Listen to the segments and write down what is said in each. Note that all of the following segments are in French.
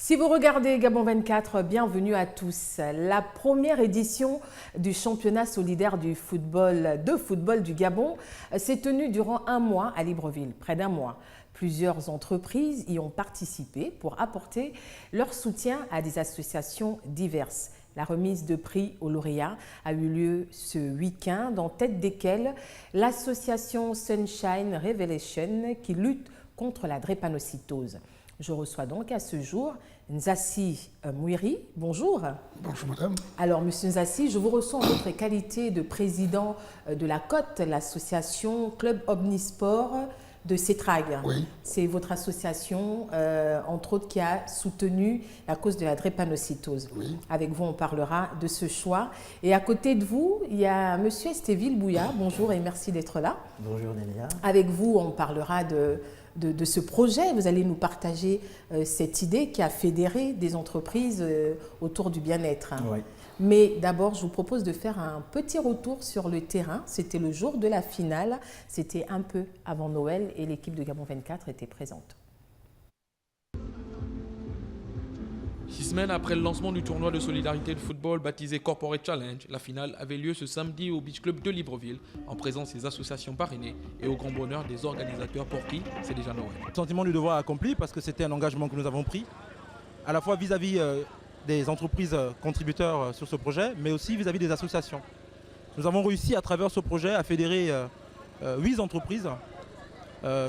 Si vous regardez Gabon 24, bienvenue à tous. La première édition du championnat solidaire de football du Gabon s'est tenue durant un mois à Libreville, près d'un mois. Plusieurs entreprises y ont participé pour apporter leur soutien à des associations diverses. La remise de prix aux lauréats a eu lieu ce week-end, en tête desquelles l'association Sunshine Revelation qui lutte contre la drépanocytose. Je reçois donc à ce jour Nzassi Mouiri. Bonjour. Bonjour madame. Alors monsieur Nzassi, je vous reçois en votre qualité de président de la COTE, l'association Club Omnisport de Sétrague. Oui. C'est votre association, entre autres, qui a soutenu la cause de la drépanocytose. Oui. Avec vous, on parlera de ce choix. Et à côté de vous, il y a monsieur Estéville Bouya. Bonjour et merci d'être là. Bonjour Nélia. Avec vous, on parlera de ce projet. Vous allez nous partager cette idée qui a fédéré des entreprises autour du bien-être. Oui. Mais d'abord, je vous propose de faire un petit retour sur le terrain. C'était le jour de la finale, c'était un peu avant Noël et l'équipe de Gabon 24 était présente. 6 semaines après le lancement du tournoi de solidarité de football baptisé Corporate Challenge, la finale avait lieu ce samedi au Beach Club de Libreville en présence des associations parrainées et au grand bonheur des organisateurs pour qui c'est déjà Noël. Le sentiment du devoir accompli parce que c'était un engagement que nous avons pris à la fois vis-à-vis des entreprises contributeurs sur ce projet, mais aussi vis-à-vis des associations. Nous avons réussi à travers ce projet à fédérer 8 entreprises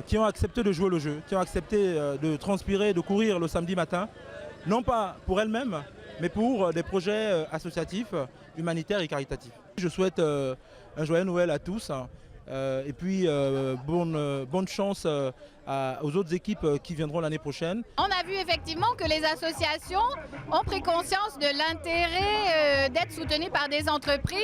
qui ont accepté de jouer le jeu, qui ont accepté de transpirer, de courir le samedi matin, non pas pour elles-mêmes, mais pour des projets associatifs, humanitaires et caritatifs. Je souhaite un joyeux Noël à tous et puis bonne chance aux autres équipes qui viendront l'année prochaine. On a vu effectivement que les associations ont pris conscience de l'intérêt d'être soutenues par des entreprises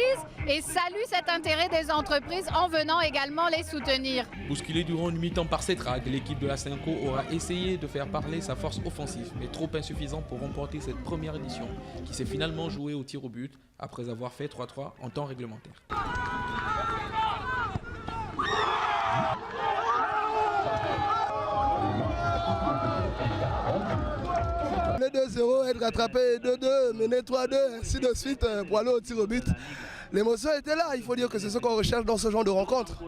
et saluent cet intérêt des entreprises en venant également les soutenir. Bousculée durant une mi-temps par Sétrague, l'équipe de la Cinco aura essayé de faire parler sa force offensive, mais trop insuffisant pour remporter cette première édition, qui s'est finalement jouée au tir au but après avoir fait 3-3 en temps réglementaire. Les 2-0, être rattrapé 2-2, mener 3-2, ainsi de suite pour aller au tir au but. L'émotion était là, il faut dire que c'est ce qu'on recherche dans ce genre de rencontre.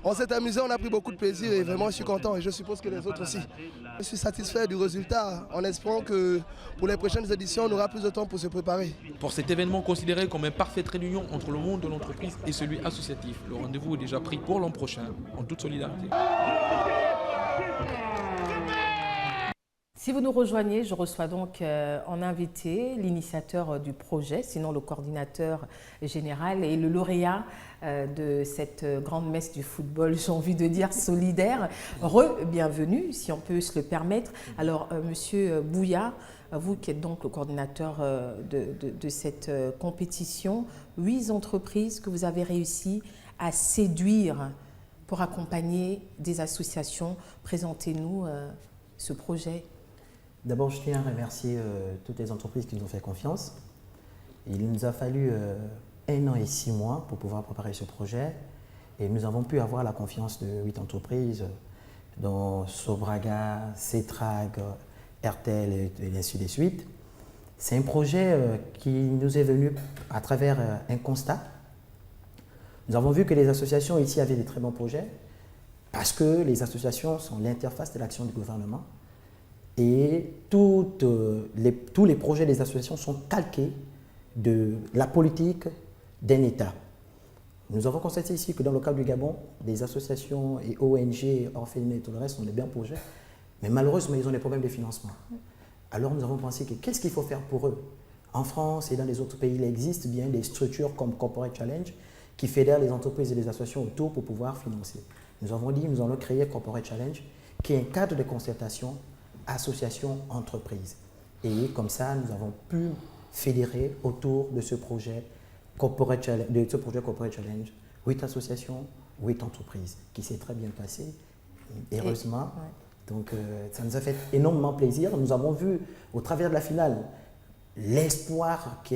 On s'est amusé, on a pris beaucoup de plaisir et vraiment je suis content et je suppose que les autres aussi. Je suis satisfait du résultat en espérant que pour les prochaines éditions on aura plus de temps pour se préparer. Pour cet événement considéré comme un parfait trait d'union entre le monde de l'entreprise et celui associatif, le rendez-vous est déjà pris pour l'an prochain en toute solidarité. Si vous nous rejoignez, je reçois donc en invité l'initiateur du projet, sinon le coordinateur général et le lauréat de cette grande messe du football, j'ai envie de dire solidaire. Bienvenue, si on peut se le permettre. Alors, monsieur Bouya, vous qui êtes donc le coordinateur de cette compétition, 8 entreprises que vous avez réussi à séduire pour accompagner des associations. Présentez-nous ce projet. D'abord, je tiens à remercier toutes les entreprises qui nous ont fait confiance. Il nous a fallu 1 an et 6 mois pour pouvoir préparer ce projet et nous avons pu avoir la confiance de 8 entreprises dont Sobraga, Sétrague, RTL et ainsi de suite. C'est un projet qui nous est venu à travers un constat. Nous avons vu que les associations ici avaient des très bons projets parce que les associations sont l'interface de l'action du gouvernement. Et tous les projets des associations sont calqués de la politique d'un État. Nous avons constaté ici que dans le cadre du Gabon, des associations et ONG, orphelinats et tout le reste sont des bons projets, mais malheureusement, ils ont des problèmes de financement. Alors nous avons pensé que qu'est-ce qu'il faut faire pour eux? En France et dans les autres pays, il existe bien des structures comme Corporate Challenge qui fédèrent les entreprises et les associations autour pour pouvoir financer. Nous avons dit, nous allons créer Corporate Challenge, qui est un cadre de concertation association, entreprise. Et comme ça, nous avons pu fédérer autour de ce projet Corporate Challenge, 8 associations, 8 entreprises, qui s'est très bien passé, heureusement. Donc, ça nous a fait énormément plaisir. Nous avons vu, au travers de la finale, l'espoir qui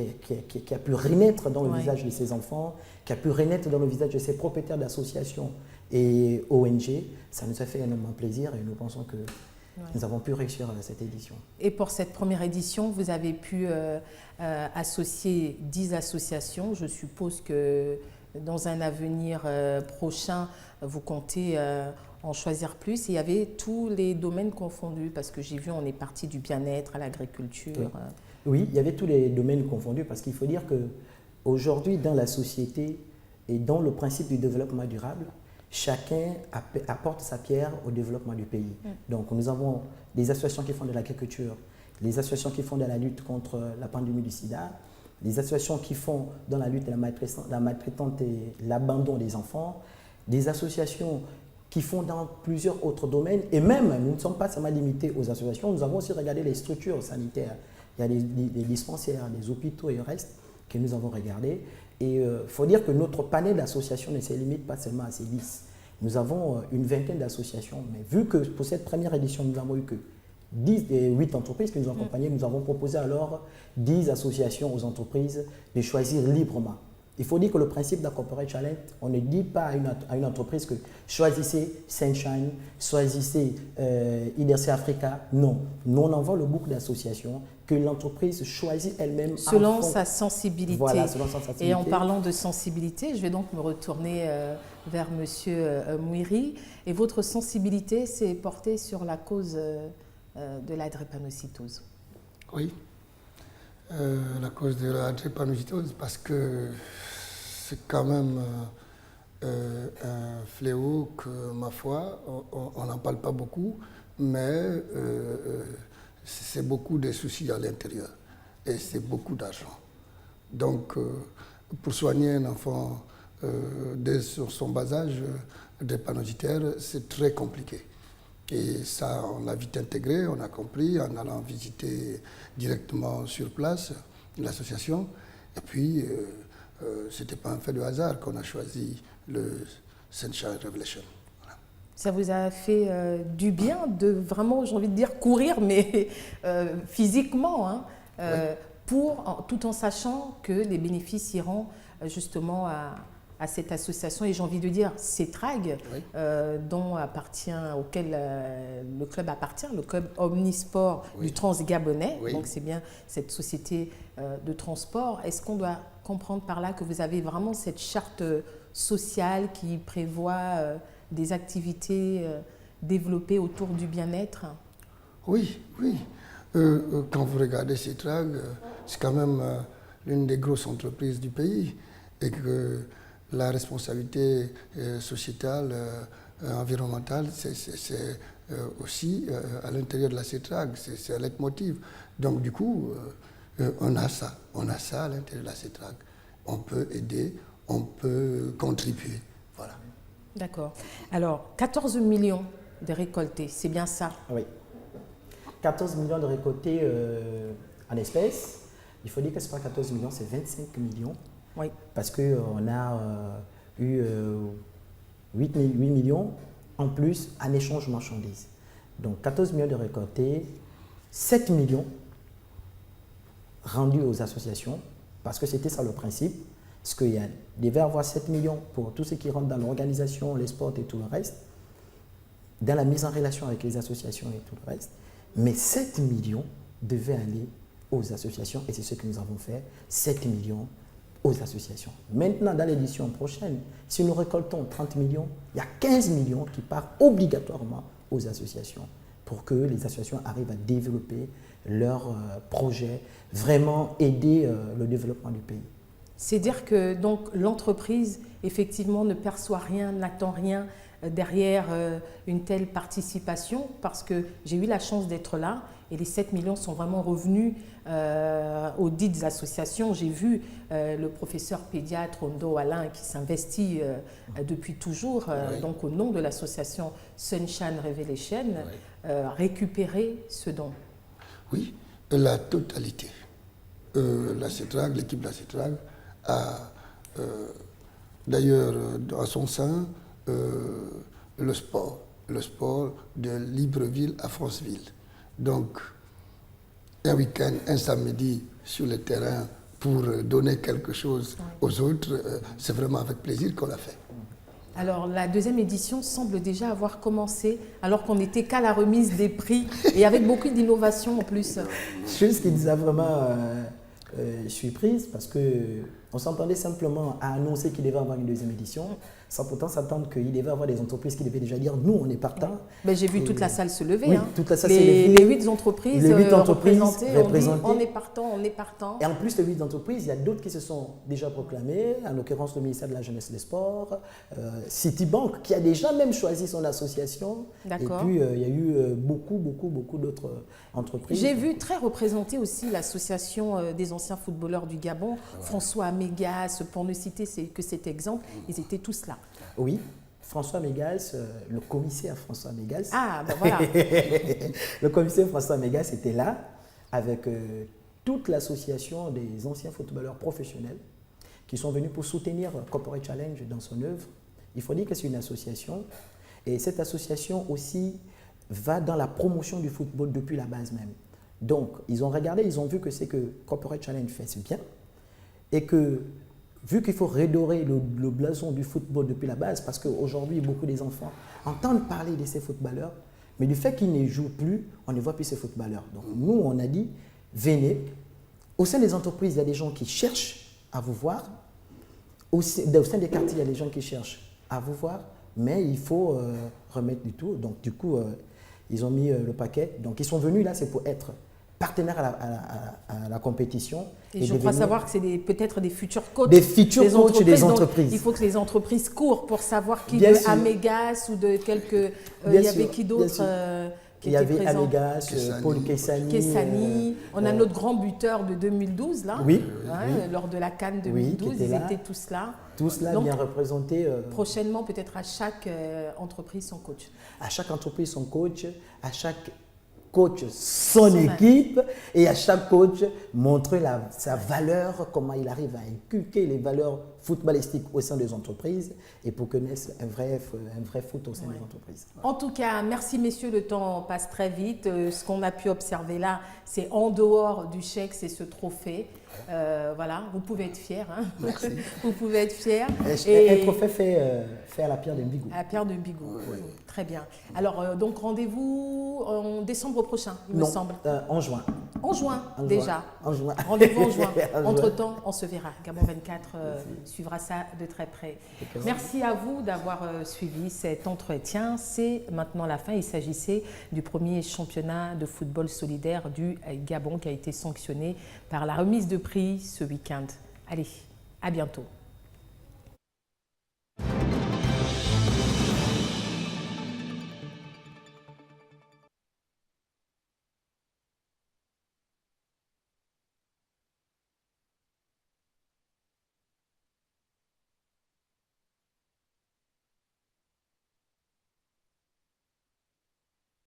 a pu renaître dans le visage de ces enfants, qui a pu renaître dans le visage de ces propriétaires d'associations et ONG. Ça nous a fait énormément plaisir et nous pensons que nous avons pu réussir cette édition. Et pour cette première édition, vous avez pu associer 10 associations. Je suppose que dans un avenir prochain, vous comptez en choisir plus. Et il y avait tous les domaines confondus, parce que j'ai vu, on est parti du bien-être à l'agriculture. Oui, il y avait tous les domaines confondus, parce qu'il faut dire qu'aujourd'hui, dans la société et dans le principe du développement durable, chacun apporte sa pierre au développement du pays. Donc, nous avons des associations qui font de l'agriculture, les associations qui font de la lutte contre la pandémie du sida, des associations qui font dans la lutte de la maltraitance et l'abandon des enfants, des associations qui font dans plusieurs autres domaines. Et même, nous ne sommes pas seulement limités aux associations, nous avons aussi regardé les structures sanitaires. Il y a des dispensaires, des hôpitaux et le reste que nous avons regardé. Et il faut dire que notre panel d'associations ne se limite pas seulement à ces 10. Nous avons une vingtaine d'associations, mais vu que pour cette première édition, nous n'avons eu que 8 entreprises qui nous ont accompagnés, nous avons proposé alors 10 associations aux entreprises de choisir librement. Il faut dire que le principe de la Corporate Challenge, on ne dit pas à une entreprise que choisissez Sunshine, choisissez IDRC Africa. Non, nous on envoie le book d'associations que l'entreprise choisit elle-même. Selon sa sensibilité. Voilà, selon sa sensibilité. Et en parlant de sensibilité, je vais donc me retourner vers M. Mouiri. Et votre sensibilité s'est portée sur la cause de la drépanocytose. Oui, la cause de la drépanocytose, parce que c'est quand même un fléau que, ma foi, on n'en parle pas beaucoup, mais c'est beaucoup de soucis à l'intérieur et c'est beaucoup d'argent. Donc, pour soigner un enfant dès son bas âge drépanocytaire, c'est très compliqué. Et ça, on l'a vite intégré, on a compris en allant visiter directement sur place l'association. Et puis, ce n'était pas un fait de hasard qu'on a choisi le Sunshine Revelation. Voilà. Ça vous a fait du bien de vraiment, j'ai envie de dire, courir, mais physiquement, hein, tout en sachant que les bénéfices iront justement à cette association, et j'ai envie de dire CETRAG, auquel le club appartient, le club Omnisport du Transgabonais. Donc c'est bien cette société de transport. Est-ce qu'on doit comprendre par là que vous avez vraiment cette charte sociale qui prévoit des activités développées autour du bien-être? Oui, oui. Quand vous regardez CETRAG, c'est quand même l'une des grosses entreprises du pays, et que la responsabilité sociétale, environnementale, c'est aussi à l'intérieur de la CETRAG, c'est un leitmotiv. Donc du coup, on a ça à l'intérieur de la CETRAG. On peut aider, on peut contribuer, voilà. D'accord. Alors, 14 millions de récoltés, c'est bien ça? Oui. 14 millions de récoltés en espèces. Il faut dire que ce n'est pas 14 millions, c'est 25 millions. Oui. Parce qu'on a eu 8 millions en plus en échange de marchandises. Donc 14 millions de récoltés, 7 millions rendus aux associations, parce que c'était ça le principe. Parce qu'il devait y avoir 7 millions pour tout ce qui rentre dans l'organisation, les sports et tout le reste, dans la mise en relation avec les associations et tout le reste. Mais 7 millions devaient aller aux associations, et c'est ce que nous avons fait, 7 millions aux associations. Maintenant, dans l'édition prochaine, si nous récoltons 30 millions, il y a 15 millions qui partent obligatoirement aux associations pour que les associations arrivent à développer leurs projets, vraiment aider le développement du pays. C'est dire que donc l'entreprise, effectivement, ne perçoit rien, n'attend rien derrière une telle participation, parce que j'ai eu la chance d'être là et les 7 millions sont vraiment revenus aux dites associations. J'ai vu le professeur pédiatre Ondo Alain qui s'investit depuis toujours, donc au nom de l'association Sunshine Revelation, récupérer ce don. Oui, la totalité. La CETRAG, l'équipe de la CETRAG a d'ailleurs à son sein le sport de Libreville à Franceville. Donc, un week-end, un samedi sur le terrain pour donner quelque chose aux autres, c'est vraiment avec plaisir qu'on l'a fait. Alors, la deuxième édition semble déjà avoir commencé, alors qu'on n'était qu'à la remise des prix et avec beaucoup d'innovation en plus. Chose qui nous a vraiment surprise parce qu'on s'entendait simplement à annoncer qu'il devait avoir une deuxième édition, sans pourtant s'attendre qu'il devait avoir des entreprises qui devaient déjà dire nous on est partant. Ben, j'ai vu toute la salle se lever. Oui, hein. toute la salle s'est levée. Les 8 entreprises, représentées, représentées. On est partant, on est partant. Et en plus de 8 entreprises, il y a d'autres qui se sont déjà proclamées, en l'occurrence le ministère de la Jeunesse et des Sports, Citibank qui a déjà même choisi son association. D'accord. Et puis il y a eu beaucoup d'autres entreprises. J'ai vu très représenter aussi l'association des anciens footballeurs du Gabon, François Amégas, pour ne citer que cet exemple, ils étaient tous là. Oui, François Mégas, le commissaire François Mégas. Ah, ben voilà. Le commissaire François Mégas était là avec toute l'association des anciens footballeurs professionnels qui sont venus pour soutenir Corporate Challenge dans son œuvre. Il faut dire que c'est une association et cette association aussi va dans la promotion du football depuis la base même. Donc, ils ont regardé, ils ont vu que c'est que Corporate Challenge fait c'est bien et que vu qu'il faut redorer le blason du football depuis la base, parce qu'aujourd'hui, beaucoup des enfants entendent parler de ces footballeurs, mais du fait qu'ils ne jouent plus, on ne voit plus ces footballeurs. Donc nous, on a dit, venez, au sein des entreprises, il y a des gens qui cherchent à vous voir, au sein des quartiers, il y a des gens qui cherchent à vous voir, mais il faut remettre du tout. Donc du coup, ils ont mis le paquet. Donc ils sont venus là, c'est pour être partenaires à la compétition. Et je crois savoir que c'est peut-être des futurs coachs. Des futurs coachs des entreprises. Il faut que les entreprises courent pour savoir qui Bien de sûr. Amégas ou de quelques... il y avait qui d'autre qui il y était avait présent? Amégas, Paul Kessani. Kessani. On a notre grand buteur de 2012 là. Oui, hein, oui. Lors de la CAN Oui, 2012, qui était ils là. étaient tous là. Tous là Donc, bien représentés. Prochainement, peut-être à chaque entreprise son coach. À chaque entreprise son coach, à chaque coach son équipe et à chaque coach montrer sa valeur, comment il arrive à inculquer les valeurs footballistiques au sein des entreprises et pour que naisse un vrai foot au sein des entreprises. En tout cas, merci messieurs, le temps passe très vite. Ce qu'on a pu observer là, c'est en dehors du chèque, c'est ce trophée. Voilà, vous pouvez être fiers. Hein. Merci. Vous pouvez être fiers. Un trophée fait à la pierre de Mbigou. À la pierre de Mbigou, oui. Très bien. Alors, donc rendez-vous en décembre prochain, il me semble. En juin. En juin, déjà. En juin. Rendez-vous en juin. Entre-temps, on se verra. Gabon 24 suivra ça de très près. Merci à vous d'avoir suivi cet entretien. C'est maintenant la fin. Il s'agissait du premier championnat de football solidaire du Gabon qui a été sanctionné par la remise de prix ce week-end. Allez, à bientôt.